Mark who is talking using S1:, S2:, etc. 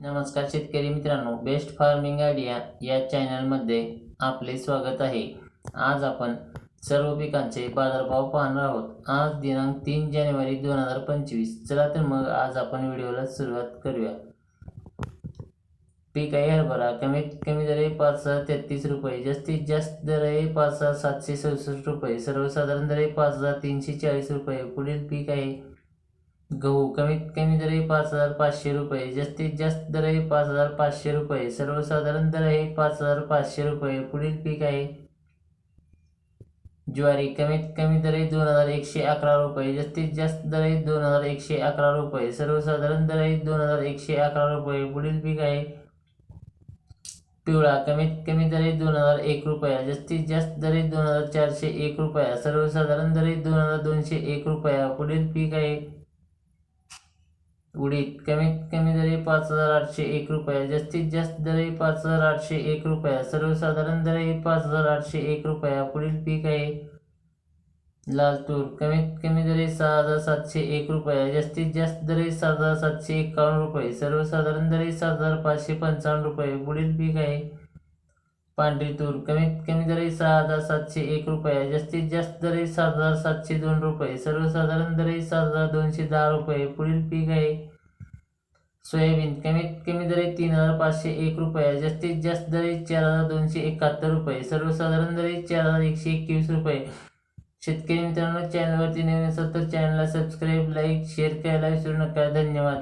S1: नमस्कार शेतकरी मित्रांनो, बेस्ट फार्मिंग आयडिया या चॅनलमध्ये आपले स्वागत आहे. आज आपण सर्व पिकांचे बाजारभाव पाहणार आहोत. आज दिनांक 3 जानेवारी 2025. चला तर मग आज आपण व्हिडिओला सुरुवात करूया. पीक आहे हरभरा. कमीत कमी दर आहे 5,033 रुपये. जास्तीत जास्त दर आहे 5,767 रुपये. सर्वसाधारण दर आहे 5,340 रुपये. पुढील पीक आहे गहू. कमीत कमी दर आहे 5,500 रुपये. जास्तीत जास्त दर आहे 5,500 रुपये. सर्वसाधारण दर आहे 5,500 रुपये. पुढील पीक आहे ज्वारी. कमीत कमी दर आहे 2,111 रुपये. जास्तीत जास्त दर आहे 2,111 रुपये. सर्वसाधारण दर आहे 2,111 रुपये. पुढील पीक आहे पिवळा. कमीत कमी दर आहे 2,001 रुपया. जास्तीत जास्त दर आहे 2,401 रुपया. सर्वसाधारण दर आहे 2,201 रुपया. पुढील पीक आहे उडीद. कमीत कमी दर आहे 5,801 रुपया. जास्तीत जास्त दर आहे 5,801 रुपया. सर्वसाधारण दर आहे 5,801 रुपया. पुढील पीक आहे लाल तूर. कमीत कमी दर आहे 6,701 रुपया. जास्तीत जास्त दर आहे 7,751 रुपये. सर्वसाधारण दर आहे 7,555 रुपये. पुढील पीक आहे पांढरी तूर. कमीत कमी दर आहे 6,701 रुपये. जास्तीत जास्त दर आहे 7,702 रुपये. सर्वसाधारण दर आहे 7,210 रुपये. पुढील पीक आहे सोयाबीन. कमीत कमी दर आहे 3,501 रुपये. जास्तीत जास्त दर आहे 4,271 रुपये. सर्वसाधारण दर आहे 4,121 रुपये. शेतकरी मित्रांनो, चॅनलवरती नवीन असाल तर चॅनलला सबस्क्राईब, लाईक, शेअर करायला विसरू नका. धन्यवाद.